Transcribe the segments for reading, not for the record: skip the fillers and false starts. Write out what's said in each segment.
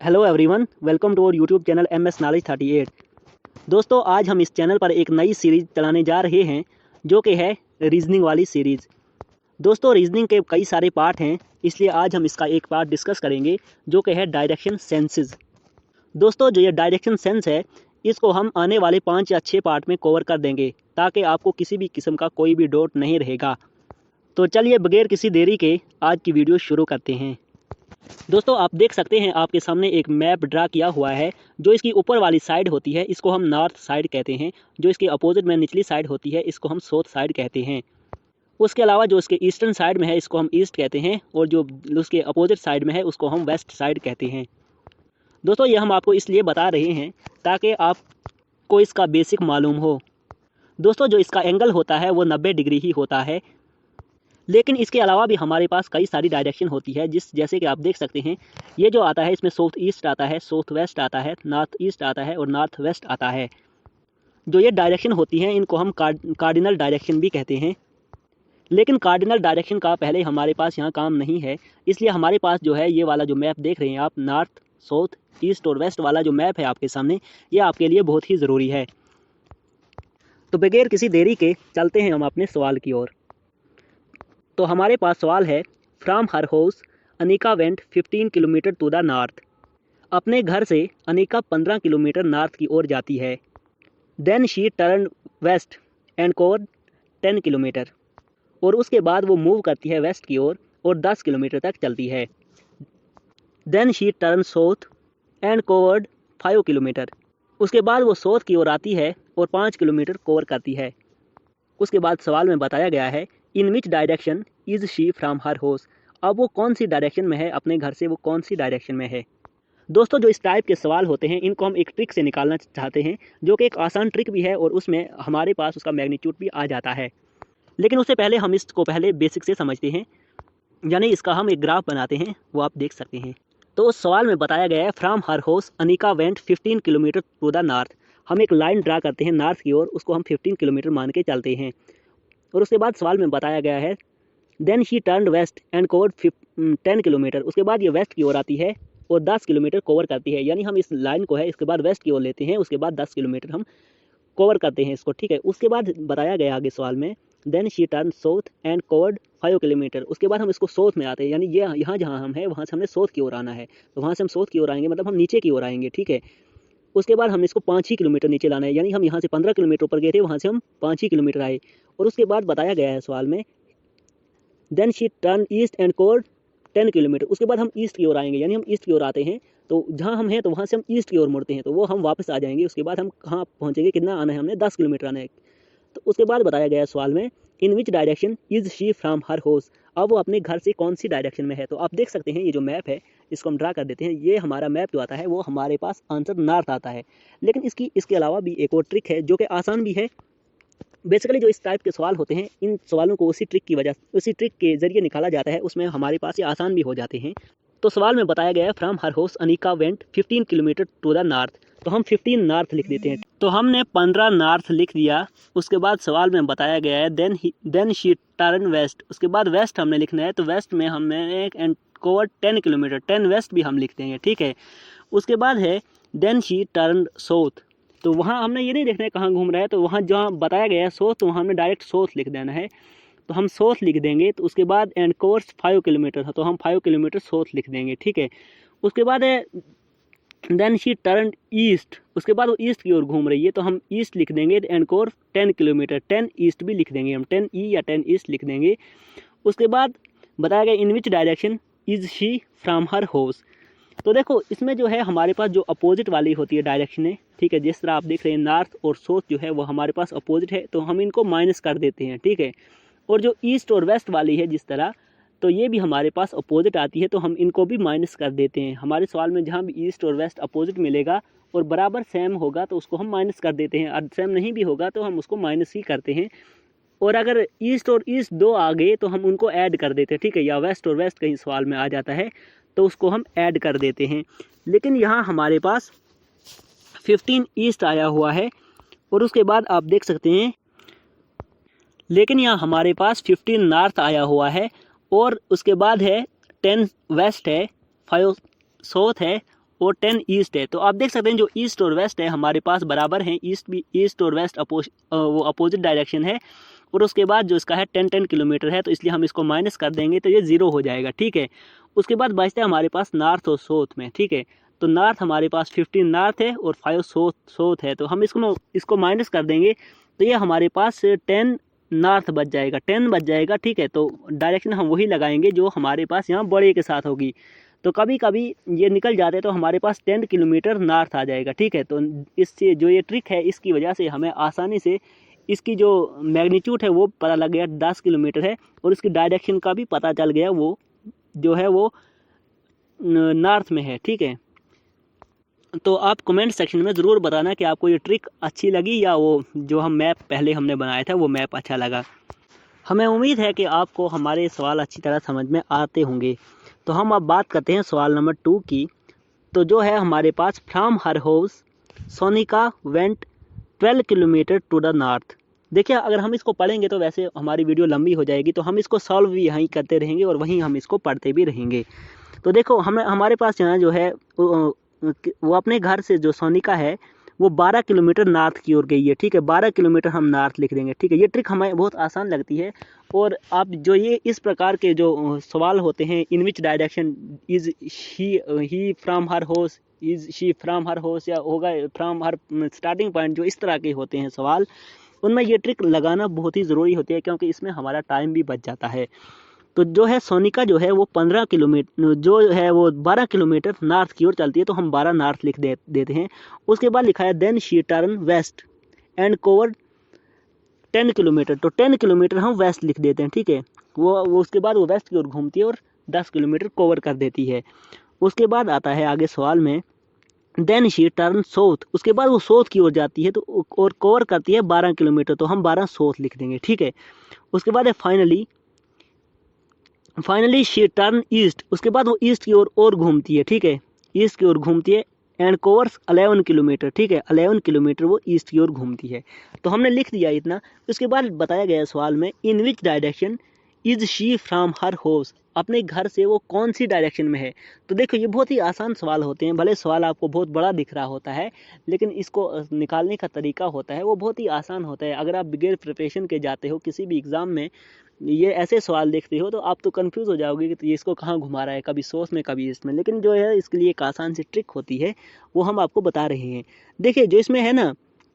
Hello everyone, welcome to our YouTube channel MS knowledge 38। दोस्तों, आज हम इस चैनल पर एक नई सीरीज़ चलाने जा रहे हैं जो कि है रीजनिंग वाली सीरीज़। दोस्तों, रीजनिंग के कई सारे पार्ट हैं, इसलिए आज हम इसका एक पार्ट डिस्कस करेंगे जो कि है डायरेक्शन सेंसेस। दोस्तों, जो ये डायरेक्शन सेंस है, इसको हम आने वाले 5 या 6 पार्ट में कवर कर देंगे ताकि आपको किसी भी किस्म का कोई भी डाउट नहीं रहेगा। तो चलिए बगैर किसी देरी के आज की वीडियो शुरू करते हैं। दोस्तों, आप देख सकते हैं आपके सामने एक मैप ड्रा किया हुआ है। जो इसकी ऊपर वाली साइड होती है इसको हम नॉर्थ साइड कहते हैं, जो इसके अपोजिट में निचली साइड होती है इसको हम साउथ साइड कहते हैं। उसके अलावा जो इसके ईस्टर्न साइड में है इसको हम ईस्ट कहते हैं, और जो उसके अपोजिट साइड में है उसको हम वेस्ट साइड कहते हैं। दोस्तों, ये हम आपको इसलिए बता रहे हैं ताकि आपको इसका बेसिक मालूम हो। दोस्तों, जो इसका एंगल होता है वो 90 डिग्री ही होता है, लेकिन इसके अलावा भी हमारे पास कई सारी डायरेक्शन होती है, जैसे कि आप देख सकते हैं ये जो आता है इसमें साउथ ईस्ट आता है, साउथ वेस्ट आता है, नॉर्थ ईस्ट आता है और नॉर्थ वेस्ट आता है। जो ये डायरेक्शन होती हैं इनको हम कार्डिनल डायरेक्शन भी कहते हैं, लेकिन कार्डिनल डायरेक्शन का पहले हमारे पास यहाँ काम नहीं है, इसलिए हमारे पास जो है ये वाला जो मैप देख रहे हैं आप, नॉर्थ साउथ ईस्ट और वेस्ट वाला जो मैप है आपके सामने, ये आपके लिए बहुत ही ज़रूरी है। तो बगैर किसी देरी के चलते हैं हम अपने सवाल की ओर। तो हमारे पास सवाल है, from her house Anika went 15 kilometre to the north. अपने घर से अनिका 15 किलोमीटर नॉर्थ की ओर जाती है। Then she turn west and cover 10 kilometre. और उसके बाद वो मूव करती है वेस्ट की ओर और 10 किलोमीटर तक चलती है। Then she turn south and covered 5 kilometre. उसके बाद वो साउथ की ओर आती है और 5 किलोमीटर कवर करती है। उसके बाद सवाल में बताया गया है, in which direction is she from her house. अब वो कौन सी डायरेक्शन में है, अपने घर से वो कौन सी डायरेक्शन में है। दोस्तों, जो इस टाइप के सवाल होते हैं इनको हम एक ट्रिक से निकालना चाहते हैं, जो कि एक आसान ट्रिक भी है और उसमें हमारे पास उसका मैग्नीट्यूड भी आ जाता है। लेकिन उससे पहले हम इसको पहले बेसिक से समझते हैं, यानी इसका हम एक ग्राफ बनाते हैं, वो आप देख सकते हैं। तो उस सवाल में बताया गया है, from her house Anika went 15 kilometre to the north. हम एक लाइन ड्रा करते हैं नॉर्थ की ओर, उसको हम 15 किलोमीटर मान के चलते हैं। और उसके बाद सवाल में बताया गया है, then she turn west and covered 10 kilometre. उसके बाद ये वेस्ट की ओर आती है और 10 किलोमीटर कवर करती है, यानी हम इस लाइन को है इसके बाद वेस्ट की ओर लेते हैं, उसके बाद 10 किलोमीटर हम कवर करते हैं इसको, ठीक है। उसके बाद बताया गया आगे सवाल में, then she turn south and covered 5 kilometre. उसके बाद हम इसको साउथ में आते हैं, यानी ये यहाँ जहाँ हम हैं वहाँ से हमने साउथ की ओर आना है, तो वहाँ से हम साउथ की ओर आएंगे, मतलब हम नीचे की ओर आएंगे, ठीक है। उसके बाद हमने इसको 5 ही किलोमीटर नीचे लाना है, यानी हम यहाँ से 15 किलोमीटर ऊपर गए थे, वहाँ से हम 5 ही किलोमीटर आए। और उसके बाद बताया गया है सवाल में, then she turn east and covered 10 kilometre. उसके बाद हम ईस्ट की ओर आएंगे, यानी हम ईस्ट की ओर आते हैं, तो जहाँ हम हैं तो वहाँ से हम ईस्ट की ओर मुड़ते हैं, तो वो हम वापस आ जाएंगे। उसके बाद हम कहाँ पहुँचेंगे, कितना आना है हमने, 10 किलोमीटर आना है। तो उसके बाद बताया गया है सवाल में, in which direction is she from her house. अब वो अपने घर से कौन सी डायरेक्शन में है। तो आप देख सकते हैं ये जो मैप है इसको हम ड्रा कर देते हैं। ये हमारा मैप जो आता है वो हमारे पास आंसर नॉर्थ आता है, लेकिन इसके अलावा भी एक और ट्रिक है जो कि आसान भी है। बेसिकली जो इस टाइप के सवाल होते हैं, इन सवालों को उसी ट्रिक के जरिए निकाला जाता है, उसमें हमारे पास ये आसान भी हो जाते हैं। तो सवाल में बताया गया है, from her house Anika went 15 kilometre to the north. तो हम 15 नॉर्थ लिख देते हैं, तो हमने 15 नॉर्थ लिख दिया। उसके बाद सवाल में बताया गया है, देन शी टर्न वेस्ट। उसके बाद वेस्ट हमने लिखना है, तो वेस्ट में हमने एंड कवर 10 किलोमीटर, 10 वेस्ट भी हम लिख देंगे, ठीक है। उसके बाद है, देन शी टर्न साउथ। तो वहाँ हमने ये नहीं देखना है कहाँ घूम रहा है, तो वहाँ जहाँ बताया गया है साउथ, तो वहाँ हमने डायरेक्ट साउथ लिख देना है, तो हम साउथ लिख देंगे। तो उसके बाद एंड कोर्स 5 किलोमीटर था, तो हम 5 किलोमीटर साउथ लिख देंगे, ठीक है। उसके बाद है, देन शी टर्न ईस्ट। उसके बाद वो ईस्ट की ओर घूम रही है, तो हम ईस्ट लिख देंगे, एंड कोर 10 किलोमीटर, 10 ईस्ट भी लिख देंगे हम, 10 ई या 10 ईस्ट लिख देंगे। उसके बाद बताया गया, in which direction is she from her house. तो देखो इसमें जो है हमारे पास जो अपोजिट वाली होती है डायरेक्शन है, ठीक है, जिस तरह आप देख रहे हैं नॉर्थ और साउथ जो है वो हमारे पास अपोजिट है, तो हम इनको माइनस कर देते हैं, ठीक है। और जो ईस्ट और वेस्ट वाली है जिस तरह, तो ये भी हमारे पास अपोजिट आती है, तो हम इनको भी माइनस कर देते हैं। हमारे सवाल में जहाँ भी ईस्ट और वेस्ट अपोजिट मिलेगा और बराबर सेम होगा तो उसको हम माइनस कर देते हैं, और सेम नहीं भी होगा तो हम उसको माइनस ही करते हैं। और अगर ईस्ट और ईस्ट दो आ गए तो हम उनको ऐड कर देते हैं, ठीक है, या वेस्ट और वेस्ट कहीं सवाल में आ जाता है तो उसको हम ऐड कर देते हैं। लेकिन यहाँ हमारे पास 15 ईस्ट आया हुआ है, और उसके बाद आप देख सकते हैं, लेकिन यहाँ हमारे पास 15 नॉर्थ आया हुआ है, और उसके बाद है 10 वेस्ट है, 5 साउथ है, और 10 ईस्ट है। तो आप देख सकते हैं जो ईस्ट और वेस्ट है हमारे पास बराबर हैं, ईस्ट और वेस्ट वो अपोजिट डायरेक्शन है। और उसके बाद जो इसका है 10 किलोमीटर है, तो इसलिए हम इसको माइनस कर देंगे तो ये 0 हो जाएगा, ठीक है। उसके बाद बचता है हमारे पास नॉर्थ और साउथ में, ठीक है। तो नॉर्थ हमारे पास 15 नॉर्थ है और 5 साउथ है, तो हम इसको माइनस कर देंगे तो ये हमारे पास 10 नॉर्थ बच जाएगा, 10 बच जाएगा, ठीक है। तो डायरेक्शन हम वही लगाएंगे जो हमारे पास यहाँ बड़े के साथ होगी। तो कभी कभी ये निकल जाते हैं तो हमारे पास 10 किलोमीटर नॉर्थ आ जाएगा, ठीक है। तो इससे जो ये ट्रिक है इसकी वजह से हमें आसानी से इसकी जो मैग्नीट्यूड है वो पता लग गया 10 किलोमीटर है, और इसकी डायरेक्शन का भी पता चल गया, वो जो है वो नॉर्थ में है, ठीक है। तो आप कमेंट सेक्शन में ज़रूर बताना कि आपको ये ट्रिक अच्छी लगी या वो जो हम मैप पहले हमने बनाया था वो मैप अच्छा लगा। हमें उम्मीद है कि आपको हमारे सवाल अच्छी तरह समझ में आते होंगे। तो हम अब बात करते हैं सवाल नंबर 2 की। तो जो है हमारे पास from her house Sonika went 12 kilometre to the north. देखिए अगर हम इसको पढ़ेंगे तो वैसे हमारी वीडियो लंबी हो जाएगी, तो हम इसको सॉल्व भी यहीं करते रहेंगे और वहीं हम इसको पढ़ते भी रहेंगे। तो देखो हमारे पास यहाँ जो है वो अपने घर से जो सोनिका है वो 12 किलोमीटर नॉर्थ की ओर गई है, ठीक है। 12 किलोमीटर हम नॉर्थ लिख देंगे, ठीक है। ये ट्रिक हमें बहुत आसान लगती है। और आप जो ये इस प्रकार के जो सवाल होते हैं, in which direction is he from her house, is she from her house, या होगा फ्रॉम हर स्टार्टिंग पॉइंट, जो इस तरह के होते हैं सवाल, उनमें ये ट्रिक लगाना बहुत ही ज़रूरी होती है, क्योंकि इसमें हमारा टाइम भी बच जाता है। तो जो है सोनिका जो है वो 15 किलोमीटर जो है वो 12 किलोमीटर नॉर्थ की ओर चलती है, तो हम 12 नॉर्थ लिख देते हैं। उसके बाद लिखा है then she turn west and cover 10 kilometre, तो 10 किलोमीटर हम वेस्ट लिख देते हैं, ठीक है। वो उसके बाद वो वेस्ट की ओर घूमती है और 10 किलोमीटर कवर कर देती है। उसके बाद आता है आगे सवाल में देन शी टर्न साउथ, उसके बाद वो साउथ की ओर जाती है तो और कवर करती है 12 किलोमीटर, तो हम 12 साउथ लिख देंगे, ठीक है। उसके बाद है फाइनली शी टर्न ईस्ट, उसके बाद वो ईस्ट की ओर और घूमती है, ठीक है। ईस्ट की ओर घूमती है एंड कवर्स 11 किलोमीटर, ठीक है। 11 किलोमीटर वो ईस्ट की ओर घूमती है। तो हमने लिख दिया इतना। उसके बाद बताया गया सवाल में in which direction is she from her house, अपने घर से वो कौन सी डायरेक्शन में है। तो देखो ये बहुत ही आसान सवाल होते हैं, भले सवाल आपको बहुत बड़ा दिख रहा होता है, लेकिन इसको निकालने का तरीका होता है वो बहुत ही आसान होता है। अगर आप बगैर प्रिपरेशन के जाते हो किसी भी एग्ज़ाम में, ये ऐसे सवाल देखते हो तो आप तो कंफ्यूज हो जाओगे कि ये इसको कहाँ घुमा रहा है, कभी सोर्स में कभी इसमें। लेकिन जो है इसके लिए एक आसान सी ट्रिक होती है, वो हम आपको बता रहे हैं। देखिए जो इसमें है ना,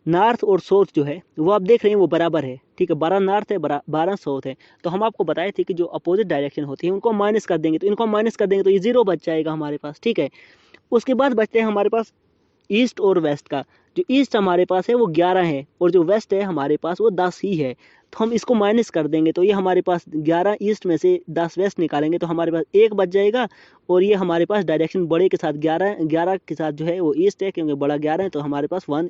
नॉर्थ और साउथ जो है वो आप देख रहे हैं वो बराबर है, ठीक है। 12 नॉर्थ है, 12 साउथ है। तो हम आपको बताए थे कि जो अपोजिट डायरेक्शन होती है उनको माइनस कर देंगे, तो इनको माइनस कर देंगे तो ये 0 बच जाएगा हमारे पास, ठीक है। उसके बाद बचते हैं हमारे पास ईस्ट और वेस्ट का। जो ईस्ट हमारे पास है वो 11 है और जो वेस्ट है हमारे पास वो 10 ही है, तो हम इसको माइनस कर देंगे तो ये हमारे पास 11 ईस्ट में से 10 वेस्ट निकालेंगे तो हमारे पास 1 बच जाएगा। और ये हमारे पास डायरेक्शन बड़े के साथ 11 के साथ जो है वो ईस्ट है, क्योंकि बड़ा 11 है, तो हमारे पास 1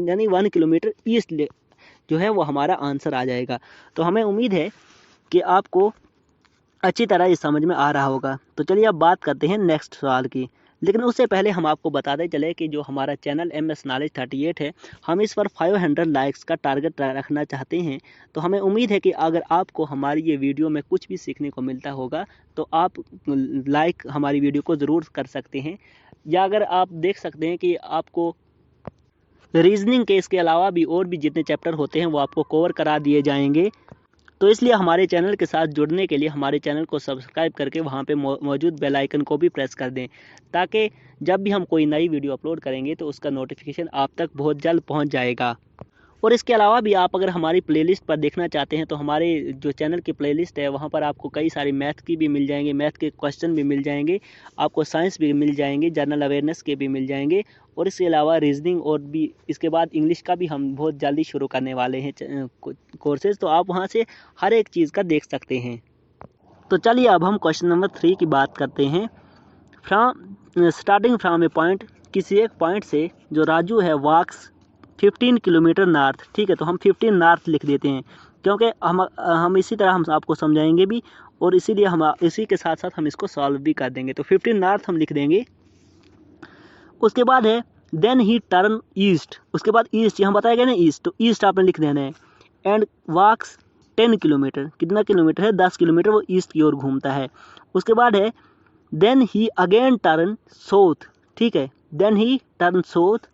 यानी 1 किलोमीटर ईस्ट जो है वो हमारा आंसर आ जाएगा। तो हमें उम्मीद है कि आपको अच्छी तरह ये समझ में आ रहा होगा। तो चलिए अब बात करते हैं नेक्स्ट सवाल की। लेकिन उससे पहले हम आपको बताते चले कि जो हमारा चैनल MS नॉलेज 38 है, हम इस पर 500 लाइक्स का टारगेट रखना चाहते हैं। तो हमें उम्मीद है कि अगर आपको हमारी ये वीडियो में कुछ भी सीखने को मिलता होगा तो आप लाइक हमारी वीडियो को ज़रूर कर सकते हैं। या अगर आप देख सकते हैं कि आपको रीजनिंग के इसके अलावा भी और भी जितने चैप्टर होते हैं वो आपको कवर करा दिए जाएंगे। तो इसलिए हमारे चैनल के साथ जुड़ने के लिए हमारे चैनल को सब्सक्राइब करके वहाँ पे मौजूद बेल आइकन को भी प्रेस कर दें, ताकि जब भी हम कोई नई वीडियो अपलोड करेंगे तो उसका नोटिफिकेशन आप तक बहुत जल्द पहुँच जाएगा। और इसके अलावा भी आप अगर हमारी प्लेलिस्ट पर देखना चाहते हैं तो हमारे जो चैनल की प्लेलिस्ट है वहाँ पर आपको कई सारी मैथ की भी मिल जाएंगे, मैथ के क्वेश्चन भी मिल जाएंगे, आपको साइंस भी मिल जाएंगे, जनरल अवेयरनेस के भी मिल जाएंगे, और इसके अलावा रीजनिंग और भी इसके बाद इंग्लिश का भी हम बहुत जल्दी शुरू करने वाले हैं कोर्सेज़। तो आप वहाँ से हर एक चीज़ का देख सकते हैं। तो चलिए अब हम क्वेश्चन नंबर 3 की बात करते हैं। स्टार्टिंग फ्रॉम ए पॉइंट, किसी एक पॉइंट से जो राजू है वॉक्स 15 किलोमीटर नॉर्थ, ठीक है। तो हम 15 नॉर्थ लिख देते हैं, क्योंकि हम इसी तरह हम आपको समझाएंगे भी, और इसीलिए हम इसी के साथ साथ हम इसको सॉल्व भी कर देंगे। तो 15 नॉर्थ हम लिख देंगे। उसके बाद है देन ही टर्न ईस्ट, उसके बाद ईस्ट यहाँ बताया गया ना ईस्ट, तो ईस्ट आपने लिख देना है। एंड वॉक्स 10 किलोमीटर, कितना किलोमीटर है 10 किलोमीटर वो ईस्ट की ओर घूमता है। उसके बाद है then he again turn south, ठीक है। Then he turn south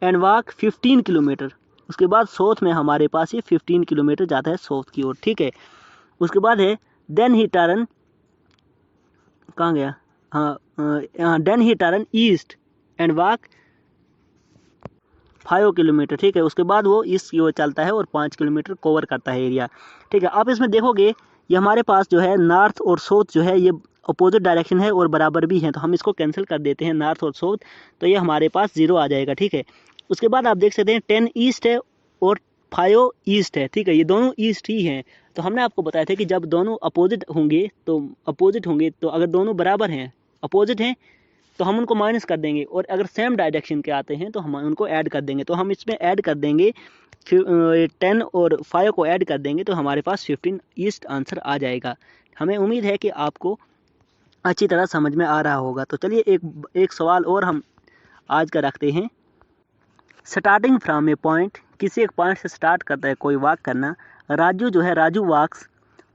and walk 15 kilometre. उसके बाद साउथ में हमारे पास ये 15 किलोमीटर जाता है साउथ की ओर, ठीक है। उसके बाद है देन ही टर्न, कहाँ गया, हाँ, then he turn east and walk 5 kilometre, ठीक है। उसके बाद वो ईस्ट की ओर चलता है और 5 किलोमीटर कवर करता है एरिया, ठीक है। आप इसमें देखोगे ये हमारे पास जो है नॉर्थ और साउथ जो है ये अपोजिट डायरेक्शन है और बराबर भी है, तो हम इसको कैंसिल कर देते हैं नॉर्थ और साउथ, तो ये हमारे पास 0 आ जाएगा, ठीक है। उसके बाद आप देख सकते हैं 10 ईस्ट है और 5 ईस्ट है, ठीक है। ये दोनों ईस्ट ही हैं। तो हमने आपको बताया था कि जब दोनों अपोजिट होंगे तो अगर दोनों बराबर हैं, अपोजिट हैं, तो हम उनको माइनस कर देंगे, और अगर सेम डायरेक्शन के आते हैं तो हम उनको ऐड कर देंगे। तो हम इसमें ऐड कर देंगे 10 और 5 को ऐड कर देंगे, तो हमारे पास 15 ईस्ट आंसर आ जाएगा। हमें उम्मीद है कि आपको अच्छी तरह समझ में आ रहा होगा। तो चलिए एक सवाल और हम आज का रखते हैं। स्टार्टिंग फ्रॉम ए पॉइंट, किसी एक पॉइंट से स्टार्ट करता है कोई वॉक करना। राजू वॉक्स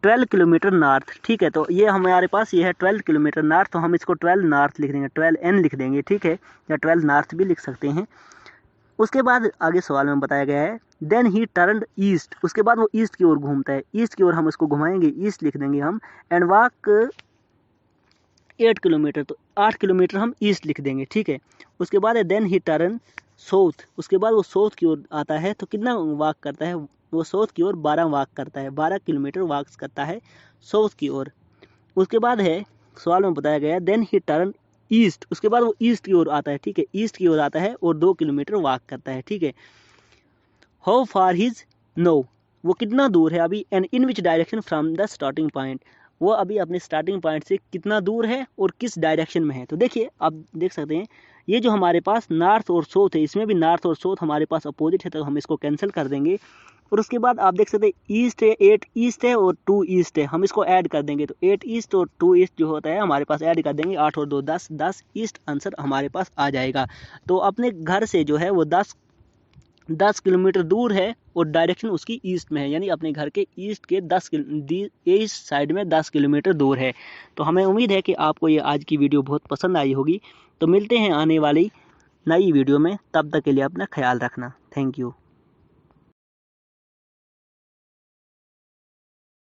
12 किलोमीटर नॉर्थ, ठीक है। तो ये हमारे पास ये है 12 किलोमीटर नॉर्थ, तो हम इसको 12 नॉर्थ लिख देंगे, 12 लिख देंगे, ठीक है, या 12 नॉर्थ भी लिख सकते हैं। उसके बाद आगे सवाल में बताया गया है देन ही टर्न्ड ईस्ट, उसके बाद वो ईस्ट की ओर घूमता है, ईस्ट की ओर हम इसको घुमाएंगे, ईस्ट लिख देंगे हम, एंड वॉक 8 किलोमीटर, तो 8 किलोमीटर हम ईस्ट लिख देंगे, ठीक है। उसके बाद है देन ही टर्न साउथ, उसके बाद वो साउथ की ओर आता है, तो कितना वॉक करता है वो साउथ की ओर 12 वॉक करता है, 12 किलोमीटर वॉक करता है साउथ की ओर। उसके बाद है सवाल में बताया गया देन ही टर्न ईस्ट, उसके बाद वो ईस्ट की ओर आता है, ठीक है, ईस्ट की ओर आता है और 2 किलोमीटर वॉक करता है, ठीक है। हाउ फार हिज नो, वो कितना दूर है अभी, and in which direction from the starting point, वो अभी अपने स्टार्टिंग पॉइंट से कितना दूर है और किस डायरेक्शन में है। तो देखिए आप देख सकते हैं ये जो हमारे पास नॉर्थ और साउथ है, इसमें भी नॉर्थ और साउथ हमारे पास अपोजिट है, तो हम इसको कैंसिल कर देंगे। और उसके बाद आप देख सकते हैं ईस्ट है, 8 ईस्ट है और 2 ईस्ट है, हम इसको ऐड कर देंगे, तो 8 ईस्ट और 2 ईस्ट जो होता है हमारे पास ऐड कर देंगे, 8 और 2 10, 10 ईस्ट आंसर हमारे पास आ जाएगा। तो अपने घर से जो है वो 10 किलोमीटर दूर है और डायरेक्शन उसकी ईस्ट में है, यानी अपने घर के ईस्ट के ईस्ट साइड में 10 किलोमीटर दूर है। तो हमें उम्मीद है कि आपको ये आज की वीडियो बहुत पसंद आई होगी। तो मिलते हैं आने वाली नई वीडियो में, तब तक के लिए अपना ख्याल रखना। Thank you.